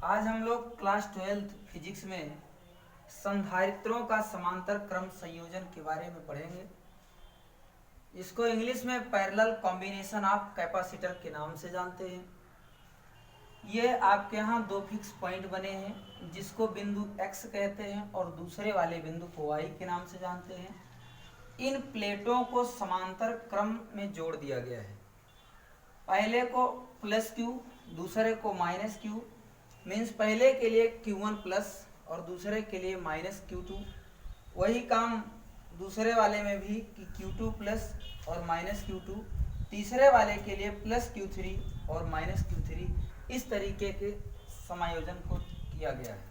आज हम लोग क्लास 12 फिजिक्स में संधारित्रों का समांतर क्रम संयोजन के बारे में पढ़ेंगे। इसको इंग्लिश में पैरेलल कॉम्बिनेशन ऑफ कैपेसिटर के नाम से जानते हैं। ये आपके यहाँ दो फिक्स पॉइंट बने हैं जिसको बिंदु x कहते हैं और दूसरे वाले बिंदु को y के नाम से जानते हैं। इन प्लेटों को समांतर क्रम में जोड़ दिया गया है। पहले को प्लस क्यू, दूसरे को माइनस क्यू, मीन्स पहले के लिए Q1 प्लस और दूसरे के लिए माइनस Q2। वही काम दूसरे वाले में भी कि Q2 प्लस और माइनस Q2, तीसरे वाले के लिए प्लस Q3 और माइनस Q3। इस तरीके के समायोजन को किया गया है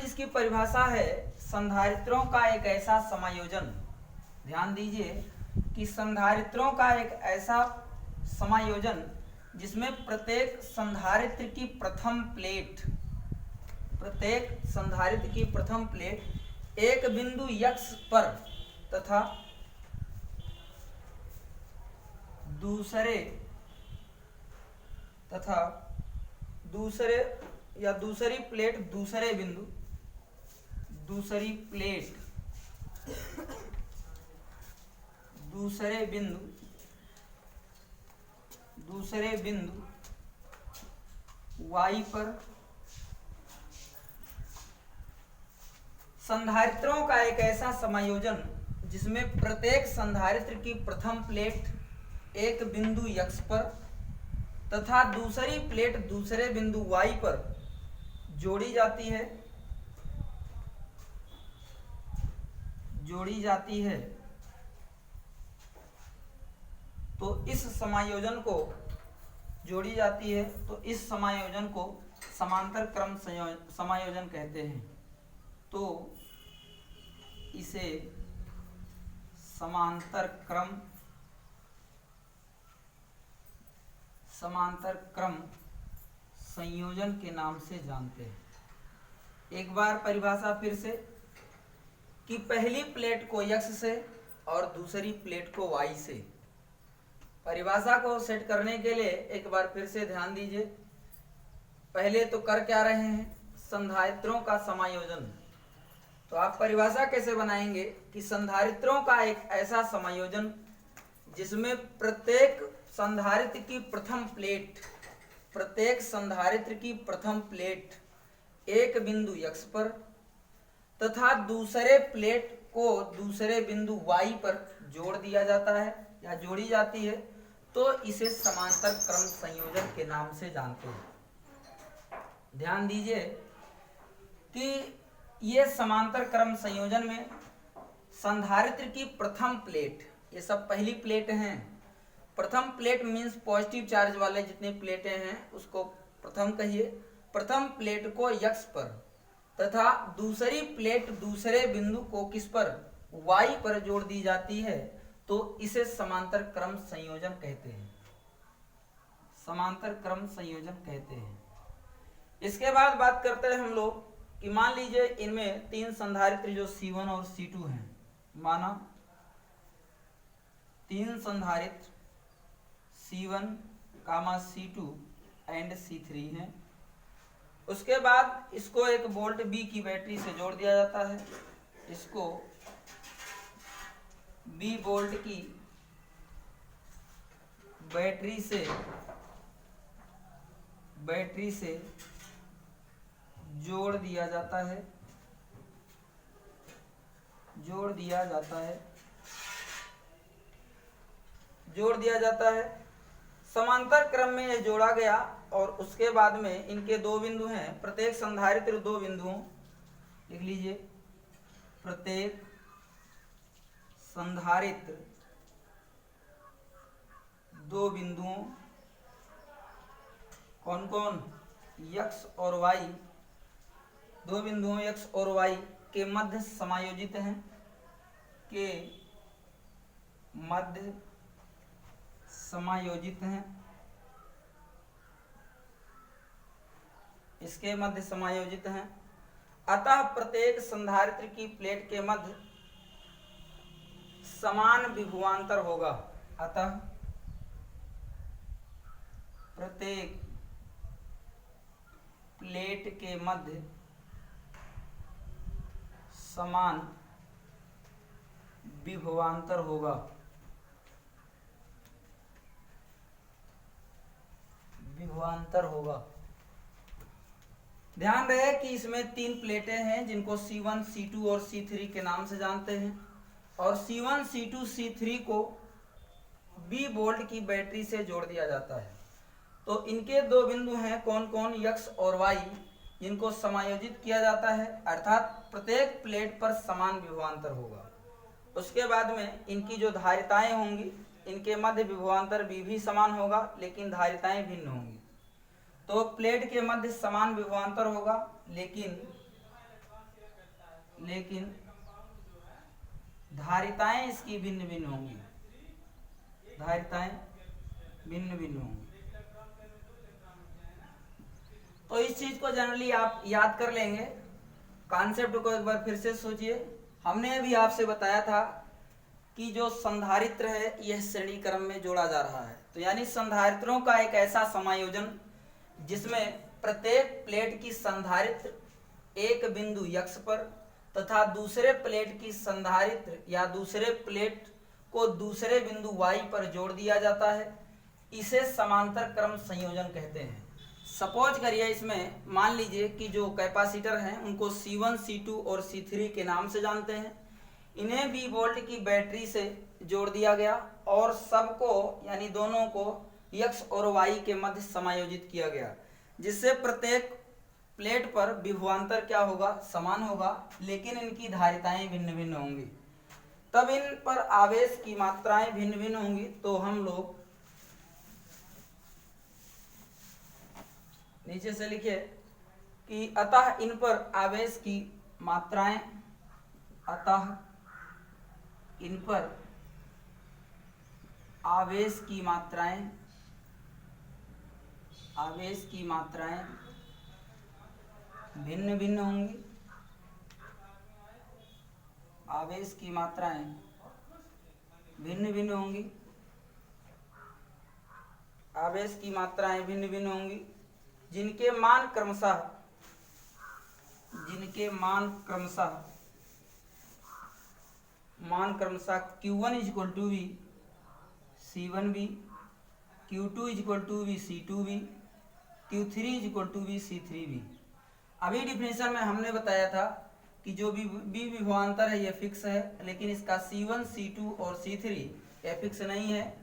जिसकी परिभाषा है संधारित्रों का एक ऐसा समायोजन। ध्यान दीजिए कि संधारित्रों का एक ऐसा समायोजन जिसमें प्रत्येक संधारित्र की प्रथम प्लेट एक बिंदु x पर तथा दूसरी प्लेट दूसरे बिंदु y पर। संधारित्रों का एक ऐसा समायोजन जिसमें प्रत्येक संधारित्र की प्रथम प्लेट एक बिंदु x पर तथा दूसरी प्लेट दूसरे बिंदु y पर जोड़ी जाती है तो इस समायोजन को समांतर क्रम समायोजन कहते हैं। तो इसे समांतर क्रम संयोजन के नाम से जानते हैं। एक बार परिभाषा फिर से कि पहली प्लेट को x से और दूसरी प्लेट को y से। परिभाषा को सेट करने के लिए एक बार फिर से ध्यान दीजिए। पहले तो कर क्या रहे हैं, संधारित्रों का समायोजन। तो आप परिभाषा कैसे बनाएंगे कि संधारित्रों का एक ऐसा समायोजन जिसमें प्रत्येक संधारित्र की प्रथम प्लेट एक बिंदु x पर तथा दूसरे प्लेट को दूसरे बिंदु y पर जोड़ दिया जाता है या जोड़ी जाती है, तो इसे समांतर क्रम संयोजन के नाम से जानते हैं। ध्यान दीजिए कि ये समांतर क्रम संयोजन में संधारित्र की प्रथम प्लेट, ये सब पहली प्लेट हैं। प्रथम प्लेट मीन्स पॉजिटिव चार्ज वाले जितने प्लेटें हैं उसको प्रथम कहिए। प्रथम प्लेट को x पर तथा दूसरी प्लेट दूसरे बिंदु को किस पर, y पर जोड़ दी जाती है, तो इसे समांतर क्रम संयोजन कहते हैं। इसके बाद बात करते हैं हम लोग कि मान लीजिए इनमें तीन संधारित्र जो C1 और C2 हैं, माना तीन संधारित्र C1, C2 एंड C3 हैं। उसके बाद इसको एक वोल्ट B की बैटरी से जोड़ दिया जाता है। इसको B वोल्ट की बैटरी से जोड़ दिया जाता है। समांतर क्रम में यह जोड़ा गया और उसके बाद में इनके दो बिंदु हैं। प्रत्येक संधारित्र दो बिंदुओं, लिख लीजिए, प्रत्येक संधारित्र दो बिंदुओं, कौन कौन, x और y, दो बिंदुओं x और y के मध्य समायोजित हैं, इसके मध्य समायोजित हैं। अतः प्रत्येक संधारित्र की प्लेट के मध्य समान विभवांतर होगा। अतः प्रत्येक प्लेट के मध्य समान विभवांतर होगा। विभवांतर होगा। ध्यान रहे कि इसमें 3 प्लेटें हैं जिनको C1, C2 और C3 के नाम से जानते हैं, और C1, C2, C3 को B वोल्ट की बैटरी से जोड़ दिया जाता है। तो इनके 2 बिंदु हैं, कौन कौन, X और Y, जिनको समायोजित किया जाता है, अर्थात प्रत्येक प्लेट पर समान विभवांतर होगा। उसके बाद में इनकी जो धारिताएं होंगी, इनके मध्य विभवांतर भी समान होगा, लेकिन धारिताएं भिन्न होंगी। तो प्लेट के मध्य समान विभवांतर होगा, लेकिन धारिताएं इसकी भिन्न भिन्न होंगी। धारिताएं भिन्न भिन्न होंगी। तो इस चीज को जनरली आप याद कर लेंगे। कॉन्सेप्ट को एक बार फिर से सोचिए। हमने अभी आपसे बताया था कि जो संधारित्र है यह श्रेणी क्रम में जोड़ा जा रहा है। तो यानी संधारित्रों का एक ऐसा समायोजन जिसमें प्रत्येक प्लेट की संधारित्र एक बिंदु X पर तथा दूसरे प्लेट की संधारित्र या दूसरे प्लेट को दूसरे बिंदु Y पर जोड़ दिया जाता है, इसे समांतर क्रम संयोजन कहते हैं। सपोज करिए, इसमें मान लीजिए कि जो कैपेसिटर हैं उनको C1, C2 और C3 के नाम से जानते हैं। इन्हें B वोल्ट की बैटरी से जोड़ दिया गया और सबको यानी दोनों को X और Y के मध्य समायोजित किया गया, जिससे प्रत्येक प्लेट पर विभवांतर क्या होगा, समान होगा, लेकिन इनकी धारिताएं भिन्न भिन्न होंगी। तब इन पर आवेश की मात्राएं भिन्न भिन्न होंगी। तो हम लोग नीचे से लिखे कि अतः इन पर आवेश की मात्राएं, अतः इन पर आवेश की मात्राएं भिन्न भिन्न होंगी। आवेश की मात्राएं भिन्न भिन्न होंगी। आवेश की मात्राएं भिन्न भिन्न होंगी, जिनके मान क्रमशः Q1 = V C1V, Q2 = V C2V, Q3 = V C3V। अभी डिफिनेशन में हमने बताया था कि जो भी विभवांतर है यह फिक्स है, लेकिन इसका C1, C2 और C3 यह फिक्स नहीं है,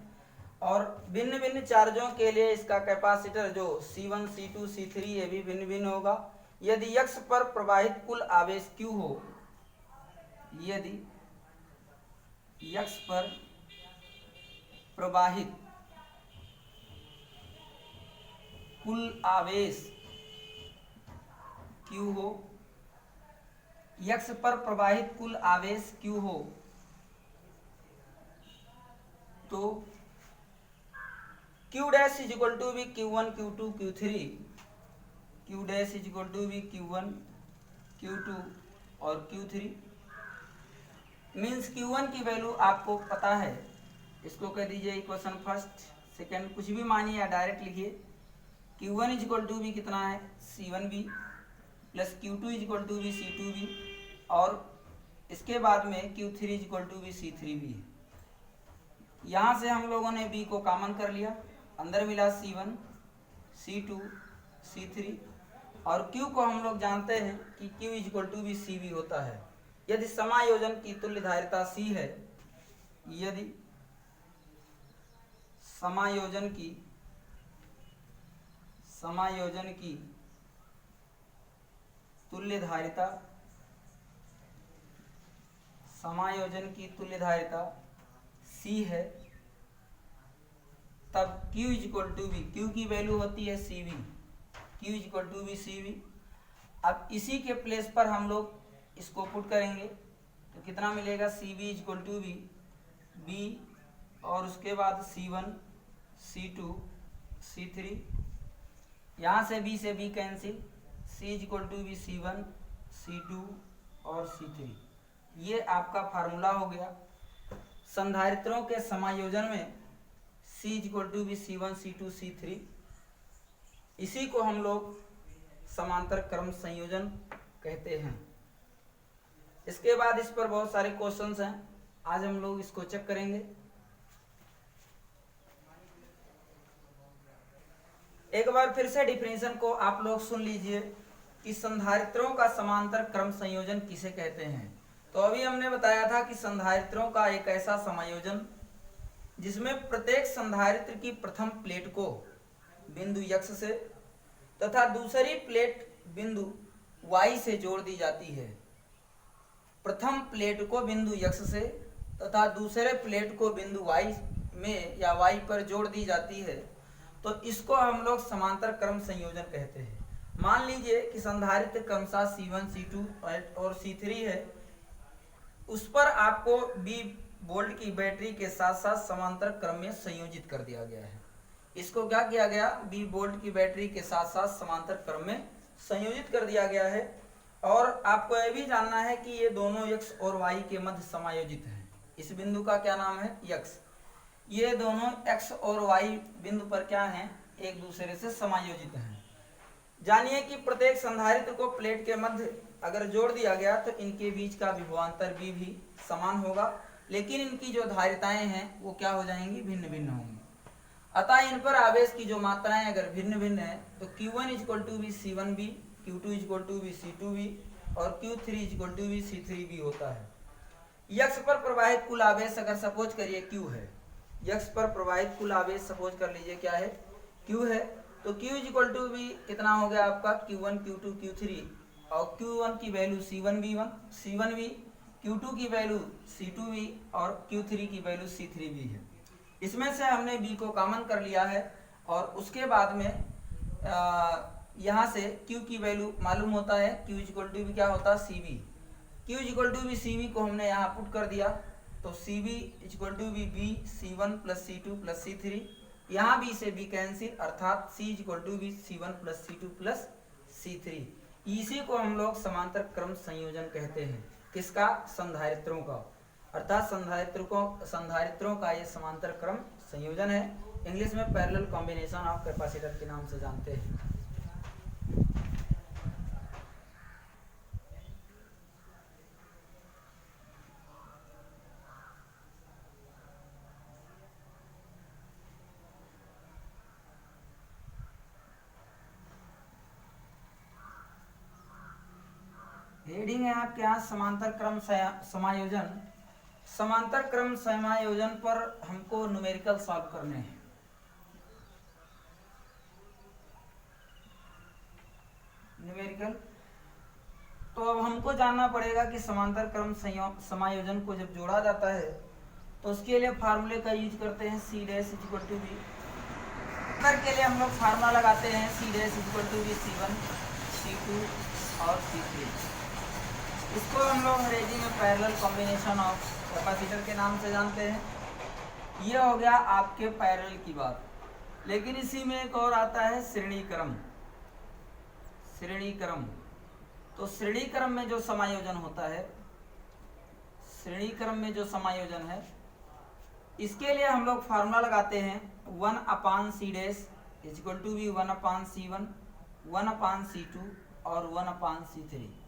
और भिन्न भिन्न चार्जों के लिए इसका कैपेसिटर जो C1, C2, C3 ये भी भिन्न भिन्न होगा। यदि X पर प्रवाहित कुल आवेश Q हो, यदि X पर प्रवाहित कुल आवेश Q हो, X पर प्रवाहित कुल आवेश Q हो, तो Q dash = V Q1, Q2, Q3, Q dash = V Q1, Q2 और Q3। मीन्स Q1 की वैल्यू आपको पता है, इसको कह दीजिए इक्वेशन फर्स्ट, सेकंड, कुछ भी मानिए या डायरेक्ट लिखिए। Q1 = V कितना है, C1V plus Q2 = V C2V, और इसके बाद में Q3 = V C3V। यहाँ से हम लोगों ने B को कॉमन कर लिया, अंदर मिला C1, C2, C3, और Q को हम लोग जानते हैं कि Q = V CV होता है। यदि समायोजन की तुल्य धारिता C है, यदि समायोजन की तुल्य धारिता C है, तब Q = V, Q की वैल्यू होती है CV, Q = V CV। अब इसी के प्लेस पर हम लोग इसको पुट करेंगे तो कितना मिलेगा, CV = V B, और उसके बाद C1, C2, C3, यहाँ से B से B cancel, C = V C1, C2 और C3। ये आपका फार्मूला हो गया। संधारित्रों के समायोजन में C = V C1, C2, C3, इसी को हम लोग समांतर क्रम संयोजन कहते हैं। इसके बाद इस पर बहुत सारे क्वेश्चंस हैं, आज हम लोग इसको चेक करेंगे। एक बार फिर से डिफिनेशन को आप लोग सुन लीजिए कि संधारित्रों का समांतर क्रम संयोजन किसे कहते हैं। तो अभी हमने बताया था कि संधारित्रों का एक ऐसा समायोजन जिसमें प्रत्येक संधारित्र की प्रथम प्लेट को बिंदु x से तथा दूसरी प्लेट बिंदु y से जोड़ दी जाती है। प्रथम प्लेट को बिंदु x से तथा दूसरे प्लेट को बिंदु y में या y पर जोड़ दी जाती है, तो इसको हम लोग समांतर क्रम संयोजन कहते हैं। मान लीजिए कि संधारित्र क्रमशः C1, C2 और C3 है, उस पर आपको B वोल्ट की बैटरी के साथ साथ समांतर क्रम में संयोजित कर दिया गया है। इसको क्या किया गया, B वोल्ट की बैटरी के साथ साथ समांतर क्रम में संयोजित कर दिया गया है। और आपको यह भी जानना है कि ये दोनों x और y के मध्य समायोजित हैं। इस बिंदु का क्या नाम है, x। ये दोनों x और y बिंदु पर क्या हैं, एक दूसरे से समायोजित हैं। जानिए कि प्रत्येक संधारित्र को प्लेट के मध्य अगर जोड़ दिया गया तो इनके बीच का विभवांतर b भी समान होगा, लेकिन इनकी जो धारिताएं हैं वो क्या हो जाएंगी, भिन्न भिन्न होंगी। अतः इन पर आवेश की जो मात्राएं अगर भिन्न भिन्न है तो Q1 = v C1b, Q2 = v C2b और Q3 = v C3b होता है। x पर प्रवाहित कुल आवेश अगर सपोज करिए Q है, x पर प्रवाहित कुल आवेश सपोज कर लीजिए क्या है, Q है, तो Q = v कितना हो गया आपका, Q1, Q2, Q3 और Q1 की वैल्यू C1b, Q2 की वैल्यू C2b और Q3 की वैल्यू C3b है। इसमें से हमने b को कॉमन कर लिया है और उसके बाद में यहाँ से q की वैल्यू मालूम होता है, q = क्या होता है, cb। q = cb को हमने यहाँ पुट कर दिया तो cb = b C1 + C2 + C3। यहाँ b से b कैंसिल, अर्थात c = C1 + C2 + C3। इसी को हम लोग समांतर क्रम संयोजन कहते हैं। किसका, संधारित्रों का। अर्थात संधारित्रों का ये समांतर क्रम संयोजन है। इंग्लिश में पैरेलल कॉम्बिनेशन ऑफ कैपेसिटर के नाम से जानते हैं। हेडिंग है आपके यहाँ समांतर क्रम समायोजन। समांतर क्रम समायोजन पर हमको न्यूमेरिकल सॉल्व करने हैं। न्यूमेरिकल तो अब हमको जानना पड़ेगा कि समांतर क्रम समायोजन को जब जोड़ा जाता है तो उसके लिए फार्मूले का यूज करते हैं, C' = v। उत्तर के लिए हम लोग फार्मूला लगाते हैं, C' = v C1, C2 और C3। इसको हम लोग अंग्रेजी में पैरेलल कॉम्बिनेशन ऑफ कैपेसिटर के नाम से जानते हैं। ये हो गया आपके पैरेलल की बात। लेकिन इसी में एक और आता है श्रेणी क्रम। तो श्रेणी क्रम में जो समायोजन होता है, इसके लिए हम लोग फार्मूला लगाते हैं 1/C' = v 1/C1, 1/C2 और 1/C3।